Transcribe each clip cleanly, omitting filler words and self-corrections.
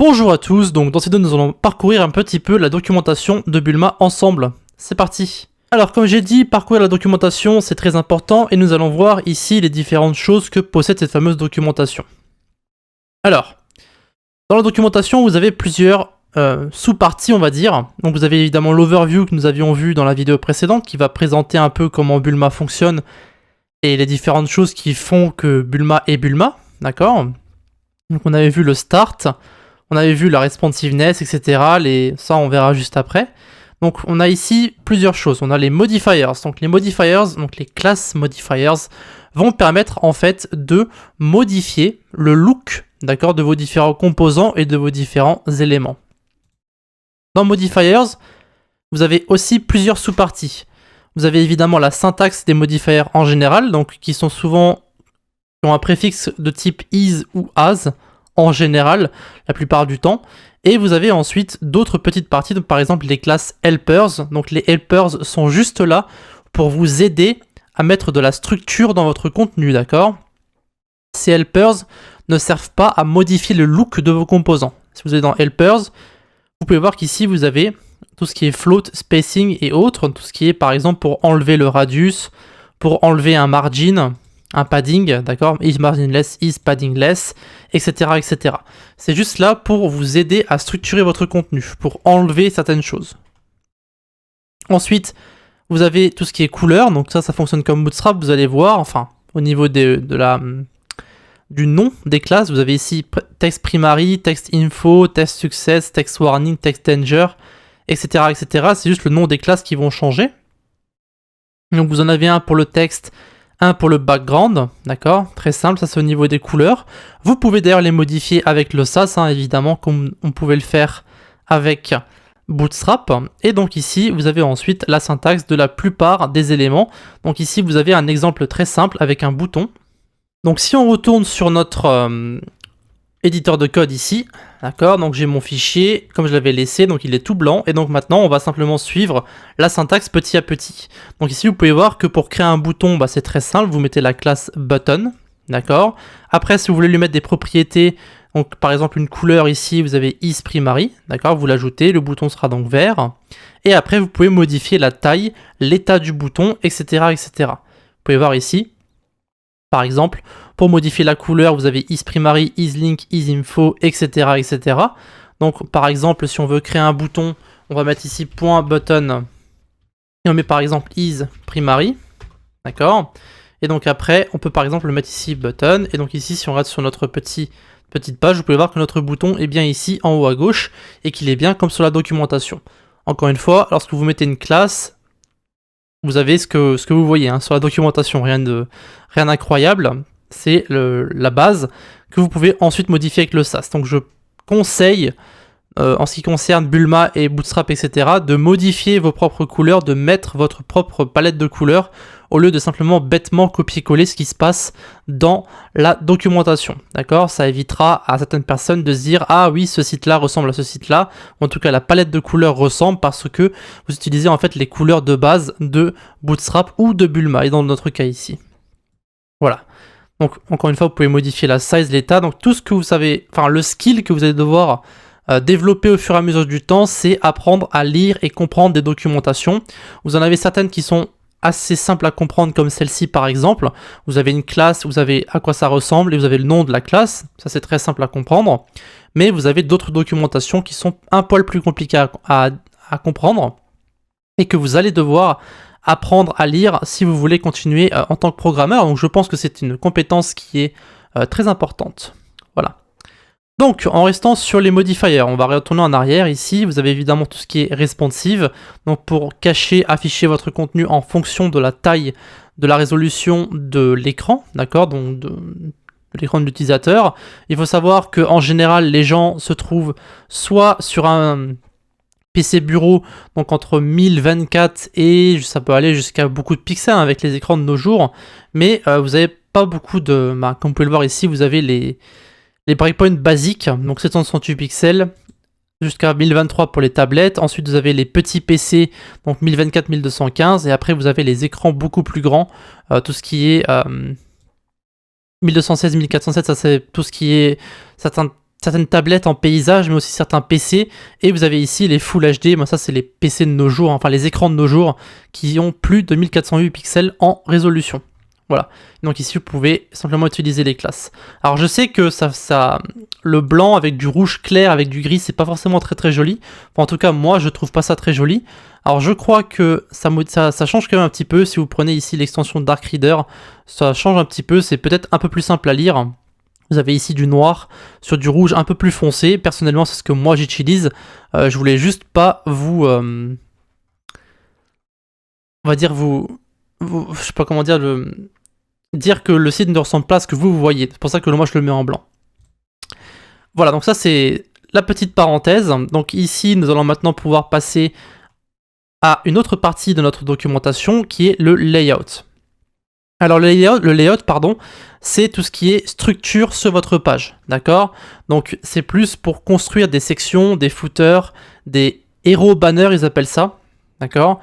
Bonjour à tous, donc dans cette vidéo nous allons parcourir un petit peu la documentation de Bulma ensemble. C'est parti. Alors comme j'ai dit, parcourir la documentation c'est très important et nous allons voir ici les différentes choses que possède cette fameuse documentation. Alors, dans la documentation vous avez plusieurs sous-parties on va dire. Donc vous avez évidemment l'overview que nous avions vu dans la vidéo précédente qui va présenter un peu comment Bulma fonctionne et les différentes choses qui font que Bulma est Bulma, d'accord? Donc on avait vu le start, on avait vu la responsiveness, etc. Ça on verra juste après. Donc on a ici plusieurs choses, on a les modifiers. Donc les modifiers, donc les classes modifiers, vont permettre en fait de modifier le look, d'accord, de vos différents composants et de vos différents éléments. Dans modifiers, vous avez aussi plusieurs sous-parties. Vous avez évidemment la syntaxe des modifiers en général, donc qui sont souvent ont un préfixe de type is ou as en général, la plupart du temps. Et vous avez ensuite d'autres petites parties, donc par exemple les classes helpers. Donc les helpers sont juste là pour vous aider à mettre de la structure dans votre contenu, d'accord? Ces helpers ne servent pas à modifier le look de vos composants. Si vous êtes dans helpers, vous pouvez voir qu'ici vous avez tout ce qui est float, spacing et autres, tout ce qui est par exemple pour enlever le radius, pour enlever un margin, un padding, d'accord, is marginless, is paddingless, etc. etc. C'est juste là pour vous aider à structurer votre contenu, pour enlever certaines choses. Ensuite, vous avez tout ce qui est couleur, donc ça fonctionne comme Bootstrap, vous allez voir, enfin, au niveau du nom des classes, vous avez ici text primary, text info, text success, text warning, text danger, etc. etc. C'est juste le nom des classes qui vont changer. Donc vous en avez un pour le texte, un pour le background, d'accord, très simple, ça c'est au niveau des couleurs. Vous pouvez d'ailleurs les modifier avec le SAS, hein, évidemment, comme on pouvait le faire avec Bootstrap. Et donc ici, vous avez ensuite la syntaxe de la plupart des éléments. Donc ici, vous avez un exemple très simple avec un bouton. Donc si on retourne sur notre éditeur de code ici, d'accord, donc j'ai mon fichier comme je l'avais laissé, donc il est tout blanc, et donc maintenant on va simplement suivre la syntaxe petit à petit. Donc ici vous pouvez voir que pour créer un bouton, bah, c'est très simple, vous mettez la classe button, d'accord. Après si vous voulez lui mettre des propriétés, donc par exemple une couleur ici, vous avez isPrimary, d'accord, vous l'ajoutez, le bouton sera donc vert, et après vous pouvez modifier la taille, l'état du bouton, etc. etc. Vous pouvez voir ici, par exemple, pour modifier la couleur, vous avez isPrimary, isLink, isInfo, etc. etc. Donc par exemple, si on veut créer un bouton, on va mettre ici .button et on met par exemple isPrimary, d'accord. Et donc après, on peut par exemple le mettre ici button, et donc ici si on regarde sur notre petite page, vous pouvez voir que notre bouton est bien ici en haut à gauche et qu'il est bien comme sur la documentation. Encore une fois, lorsque vous mettez une classe, vous avez ce que vous voyez hein, sur la documentation, rien d'incroyable, c'est la base que vous pouvez ensuite modifier avec le SAS. Donc je conseille, en ce qui concerne Bulma et Bootstrap, etc., de modifier vos propres couleurs, de mettre votre propre palette de couleurs, au lieu de simplement bêtement copier-coller ce qui se passe dans la documentation. D'accord? Ça évitera à certaines personnes de se dire « Ah oui, ce site-là ressemble à ce site-là », en tout cas la palette de couleurs ressemble parce que vous utilisez en fait les couleurs de base de Bootstrap ou de Bulma, et dans notre cas ici. Voilà. Donc encore une fois, vous pouvez modifier la size, l'état, donc tout ce que vous savez, enfin le skill que vous allez devoir développer au fur et à mesure du temps, c'est apprendre à lire et comprendre des documentations. Vous en avez certaines qui sont assez simples à comprendre comme celle-ci par exemple. Vous avez une classe, vous avez à quoi ça ressemble et vous avez le nom de la classe, ça c'est très simple à comprendre. Mais vous avez d'autres documentations qui sont un poil plus compliquées à comprendre et que vous allez devoir apprendre à lire si vous voulez continuer en tant que programmeur. Donc je pense que c'est une compétence qui est très importante. Voilà. Donc en restant sur les modifiers, on va retourner en arrière ici. Vous avez évidemment tout ce qui est responsive. Donc pour cacher, afficher votre contenu en fonction de la taille, de la résolution de l'écran, d'accord, donc de l'écran de l'utilisateur. Il faut savoir qu'en général, les gens se trouvent soit sur un PC bureau, donc entre 1024 et ça peut aller jusqu'à beaucoup de pixels avec les écrans de nos jours, mais vous n'avez pas beaucoup de... comme vous pouvez le voir ici, vous avez les breakpoints basiques, donc 768 pixels jusqu'à 1023 pour les tablettes. Ensuite vous avez les petits PC, donc 1024, 1215, et après vous avez les écrans beaucoup plus grands, tout ce qui est 1216, 1407, ça c'est tout ce qui est certains certaines tablettes en paysage, mais aussi certains PC. Et vous avez ici les Full HD, moi ça c'est les PC de nos jours, enfin les écrans de nos jours, qui ont plus de 1408 pixels en résolution. Voilà, donc ici vous pouvez simplement utiliser les classes. Alors je sais que le blanc avec du rouge clair, avec du gris, c'est pas forcément très très joli. Enfin, en tout cas moi je trouve pas ça très joli. Alors je crois que ça change quand même un petit peu. Si vous prenez ici l'extension Dark Reader, ça change un petit peu, c'est peut-être un peu plus simple à lire. Vous avez ici du noir sur du rouge un peu plus foncé. Personnellement, c'est ce que moi j'utilise. Je voulais juste pas vous... on va dire je sais pas comment dire, dire que le site ne ressemble pas à ce que vous voyez. C'est pour ça que moi je le mets en blanc. Voilà, donc ça c'est la petite parenthèse. Donc ici, nous allons maintenant pouvoir passer à une autre partie de notre documentation qui est le layout. Alors le layout, c'est tout ce qui est structure sur votre page, d'accord? Donc c'est plus pour construire des sections, des footers, des hero banners, ils appellent ça, d'accord?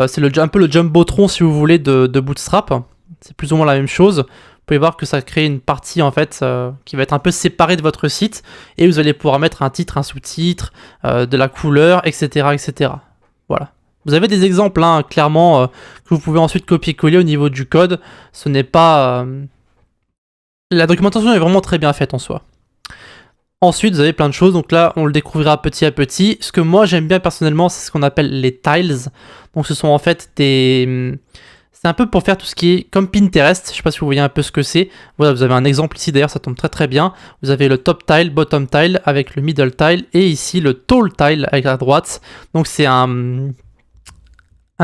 C'est un peu le jumbotron, si vous voulez, de Bootstrap. C'est plus ou moins la même chose. Vous pouvez voir que ça crée une partie en fait qui va être un peu séparée de votre site et vous allez pouvoir mettre un titre, un sous-titre, de la couleur, etc., etc. Voilà. Vous avez des exemples, hein, clairement, que vous pouvez ensuite copier-coller au niveau du code. Ce n'est pas... La documentation est vraiment très bien faite en soi. Ensuite, vous avez plein de choses. Donc là, on le découvrira petit à petit. Ce que moi, j'aime bien personnellement, c'est ce qu'on appelle les tiles. Donc ce sont en fait des... C'est un peu pour faire tout ce qui est comme Pinterest. Je ne sais pas si vous voyez un peu ce que c'est. Voilà, vous avez un exemple ici, d'ailleurs, ça tombe très très bien. Vous avez le top tile, bottom tile avec le middle tile. Et ici, le tall tile avec la droite. Donc c'est un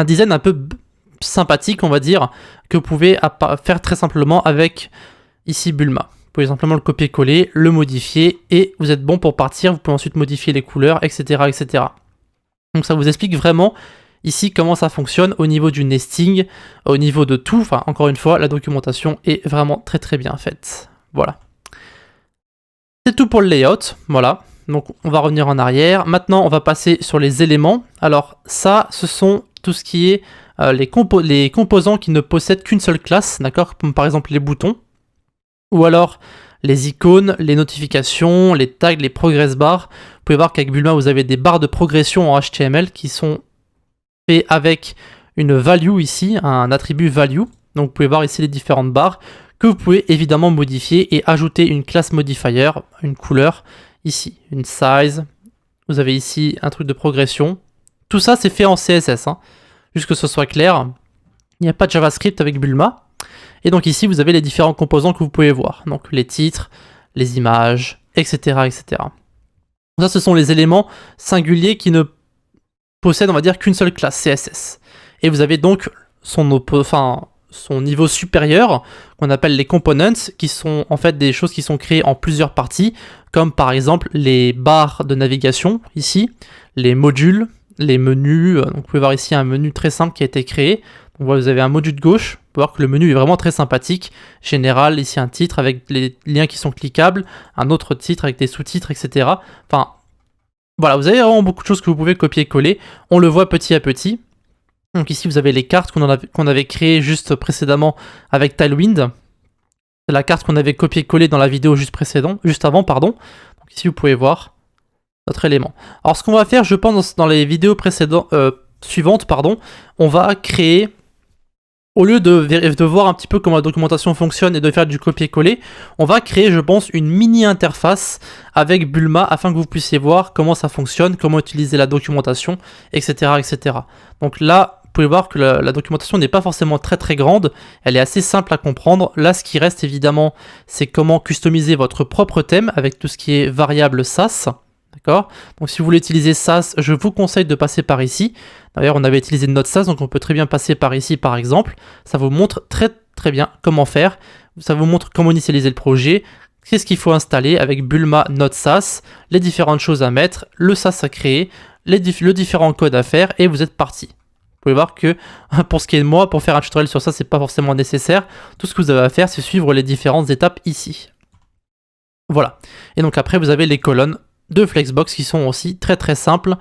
design un peu sympathique, on va dire, que vous pouvez faire très simplement avec ici Bulma. Vous pouvez simplement le copier-coller, le modifier, et vous êtes bon pour partir. Vous pouvez ensuite modifier les couleurs, etc., etc. Donc ça vous explique vraiment ici comment ça fonctionne au niveau du nesting, au niveau de tout. Enfin, encore une fois, la documentation est vraiment très très bien faite. Voilà. C'est tout pour le layout, voilà. Donc on va revenir en arrière. Maintenant, on va passer sur les éléments. Alors ça, ce sont tout ce qui est les composants qui ne possèdent qu'une seule classe, d'accord, comme par exemple les boutons, ou alors les icônes, les notifications, les tags, les progress bars. Vous pouvez voir qu'avec Bulma, vous avez des barres de progression en HTML qui sont faits avec une value ici, un attribut value. Donc vous pouvez voir ici les différentes barres que vous pouvez évidemment modifier et ajouter une classe modifier, une couleur, ici, une size. Vous avez ici un truc de progression. Tout ça, c'est fait en CSS, hein. Juste que ce soit clair. Il n'y a pas de JavaScript avec Bulma. Et donc ici, vous avez les différents composants que vous pouvez voir. Donc les titres, les images, etc., etc. Ça, ce sont les éléments singuliers qui ne possèdent, on va dire, qu'une seule classe, CSS. Et vous avez donc son niveau supérieur, qu'on appelle les components, qui sont en fait des choses qui sont créées en plusieurs parties, comme par exemple les barres de navigation, ici, les modules, les menus. Donc vous pouvez voir ici un menu très simple qui a été créé. Donc vous avez un module de gauche, vous pouvez voir que le menu est vraiment très sympathique. Général, ici un titre avec les liens qui sont cliquables, un autre titre avec des sous-titres, etc. Enfin, voilà, vous avez vraiment beaucoup de choses que vous pouvez copier-coller. On le voit petit à petit. Donc ici, vous avez les cartes qu'on avait créées juste précédemment avec Tailwind. C'est la carte qu'on avait copié-collée dans la vidéo juste avant, pardon. Donc ici, vous pouvez voir notre élément. Alors ce qu'on va faire, je pense, dans les vidéos suivantes, on va créer, au lieu de voir un petit peu comment la documentation fonctionne et de faire du copier-coller, on va créer, je pense, une mini interface avec Bulma afin que vous puissiez voir comment ça fonctionne, comment utiliser la documentation, etc., etc. Donc là, vous pouvez voir que la documentation n'est pas forcément très très grande, elle est assez simple à comprendre. Là, ce qui reste évidemment, c'est comment customiser votre propre thème avec tout ce qui est variable SAS. D'accord? Donc si vous voulez utiliser SAS, je vous conseille de passer par ici. D'ailleurs, on avait utilisé Node SAS, donc on peut très bien passer par ici par exemple. Ça vous montre très très bien comment faire. Ça vous montre comment initialiser le projet, qu'est-ce qu'il faut installer avec Bulma Node SAS, les différentes choses à mettre, le SAS à créer, le différent code à faire, et vous êtes parti. Vous pouvez voir que pour ce qui est de moi, pour faire un tutoriel sur ça, c'est pas forcément nécessaire. Tout ce que vous avez à faire, c'est suivre les différentes étapes ici. Voilà. Et donc après, vous avez les colonnes de Flexbox qui sont aussi très très simples.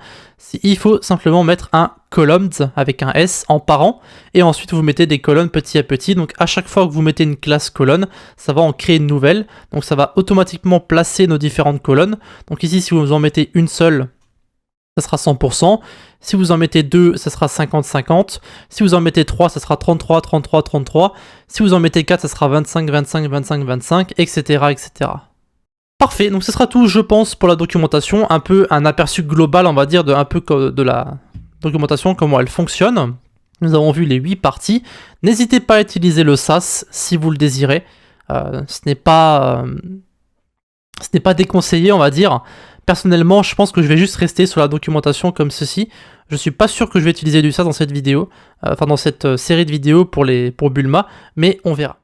Il faut simplement mettre un columns avec un S en parent, et ensuite vous mettez des colonnes petit à petit. Donc à chaque fois que vous mettez une classe colonne, ça va en créer une nouvelle, donc ça va automatiquement placer nos différentes colonnes. Donc ici, si vous en mettez une seule, ça sera 100%. Si vous en mettez 2, ça sera 50-50. Si vous en mettez 3, ça sera 33, 33, 33. Si vous en mettez 4, ça sera 25, 25, 25, 25, etc., etc. Parfait, donc ce sera tout, je pense, pour la documentation. Un peu un aperçu global, on va dire, de la documentation, comment elle fonctionne. Nous avons vu les 8 parties. N'hésitez pas à utiliser le SAS si vous le désirez. Ce n'est pas déconseillé, on va dire. Personnellement, je pense que je vais juste rester sur la documentation comme ceci. Je suis pas sûr que je vais utiliser du SAS dans cette vidéo, dans cette série de vidéos pour Bulma, mais on verra.